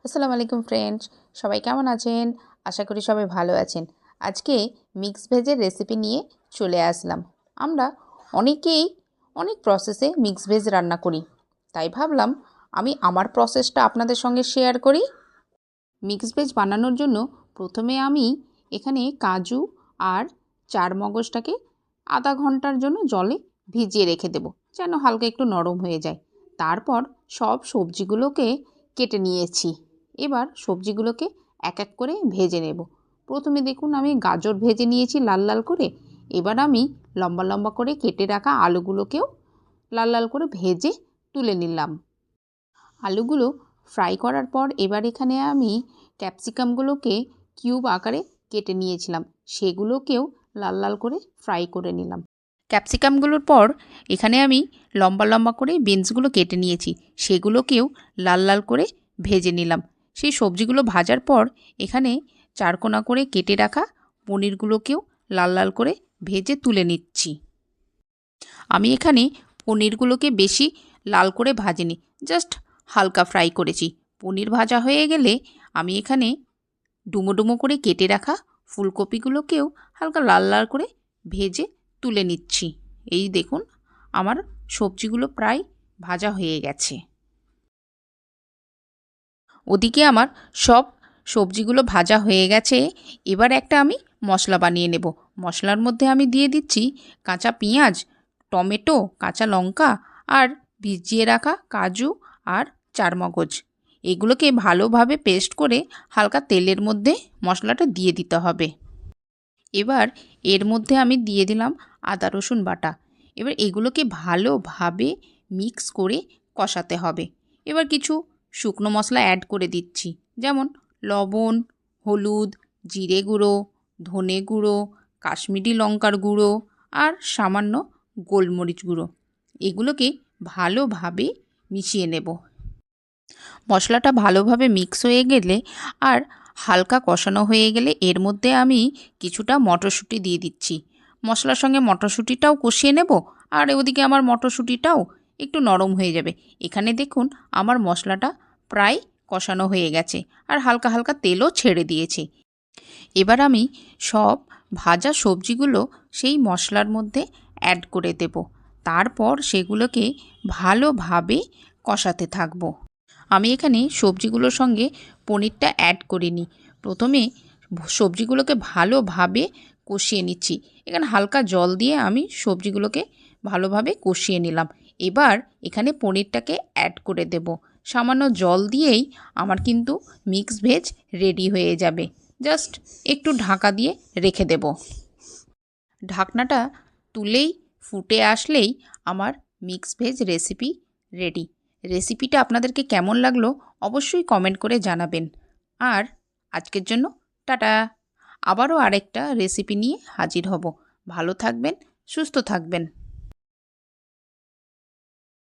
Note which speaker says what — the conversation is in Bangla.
Speaker 1: আসসালামু আলাইকুম ফ্রেন্ডস, সবাই কেমন আছেন? আশা করি সবাই ভালো আছেন। আজকে মিক্স ভেজের রেসিপি নিয়ে চলে আসলাম। আমরা অনেকেই অনেক প্রসেসে মিক্স ভেজ রান্না করি, তাই ভাবলাম আমি আমার প্রসেসটা আপনাদের সঙ্গে শেয়ার করি। মিক্স ভেজ বানানোর জন্য প্রথমে আমি এখানে কাজু আর চারমগজটাকে আধা ঘন্টার জন্য জলে ভিজিয়ে রেখে দেব, যেন হালকা একটু নরম হয়ে যায়। তারপর সব সবজিগুলোকে কেটে নিয়েছি। এবার সবজিগুলোকে এক এক করে ভেজে নেব। প্রথমে দেখুন আমি গাজর ভেজে নিয়েছি লাল লাল করে। এবার আমি লম্বা লম্বা করে কেটে রাখা আলুগুলোকেও লাল লাল করে ভেজে তুলে নিলাম। আলুগুলো ফ্রাই করার পর এবার এখানে আমি ক্যাপসিকামগুলোকে কিউব আকারে কেটে নিয়েছিলাম, সেগুলোকেও লাল লাল করে ফ্রাই করে নিলাম। ক্যাপসিকামগুলোর পর এখানে আমি লম্বা লম্বা করে বিনসগুলো কেটে নিয়েছি, সেগুলোকেও লাল লাল করে ভেজে নিলাম। সেই সবজিগুলো ভাজার পর এখানে চারকোনা করে কেটে রাখা পনিরগুলোকেও লাল লাল করে ভেজে তুলে নিচ্ছি। আমি এখানে পনিরগুলোকে বেশি লাল করে ভাজিনি, জাস্ট হালকা ফ্রাই করেছি। পনির ভাজা হয়ে গেলে আমি এখানে ডুমো ডুমো করে কেটে রাখা ফুলকপিগুলোকেও হালকা লাল লাল করে ভেজে তুলে নিচ্ছি। এই দেখুন আমার সবজিগুলো প্রায় ভাজা হয়ে গেছে। ওদিকে আমার সব সবজিগুলো ভাজা হয়ে গেছে। এবার একটা আমি মশলা বানিয়ে নেব। মশলার মধ্যে আমি দিয়ে দিচ্ছি কাঁচা পেঁয়াজ, টমেটো, কাঁচা লঙ্কা আর ভিজিয়ে রাখা কাজু আর চারমগজ। এগুলোকে ভালোভাবে পেস্ট করে হালকা তেলের মধ্যে মশলাটা দিয়ে দিতে হবে। এবার এর মধ্যে আমি দিয়ে দিলাম আদা রসুন বাটা। এবার এগুলোকে ভালোভাবে মিক্স করে কষাতে হবে। এবার কিছু শুকনো মশলা অ্যাড করে দিচ্ছি, যেমন লবণ, হলুদ, জিরে গুঁড়ো, ধনে গুঁড়ো, কাশ্মীরি লঙ্কার গুঁড়ো আর সামান্য গোলমরিচ গুঁড়ো। এগুলোকে ভালোভাবে মিশিয়ে নেব। মশলাটা ভালোভাবে মিক্স হয়ে গেলে আর হালকা কষানো হয়ে গেলে এর মধ্যে আমি কিছুটা মটরশুঁটি দিয়ে দিচ্ছি। মশলার সঙ্গে মটরশুঁটিটাও কষিয়ে নেব, আর ওদিকে আমার মটরশুঁটিটাও একটু নরম হয়ে যাবে। এখানে দেখুন আমার মশলাটা প্রায় কষানো হয়ে গেছে আর হালকা হালকা তেলও ছেড়ে দিয়েছে। এবার আমি সব ভাজা সবজিগুলো সেই মশলার মধ্যে অ্যাড করে দেব। তারপর সেগুলোকে ভালোভাবে কষাতে থাকবো। আমি এখানে সবজিগুলোর সঙ্গে পনিরটা অ্যাড করিনি। প্রথমে সবজিগুলোকে ভালোভাবে কষিয়ে নিচ্ছি। এখানে হালকা জল দিয়ে আমি সবজিগুলোকে ভালোভাবে কষিয়ে নিলাম। এবার এখানে পনিরটাকে অ্যাড করে দেব। সামান্য জল দিয়েই আমার কিন্তু মিক্স ভেজ রেডি হয়ে যাবে। জাস্ট একটু ঢাকা দিয়ে রেখে দেব। ঢাকনাটা তুলেই ফুটে আসলেই আমার মিক্স ভেজ রেসিপি রেডি। রেসিপিটা আপনাদেরকে কেমন লাগলো অবশ্যই কমেন্ট করে জানাবেন। আর আজকের জন্য টাটা। আবারও আরেকটা রেসিপি নিয়ে হাজির হব। ভালো থাকবেন, সুস্থ থাকবেন।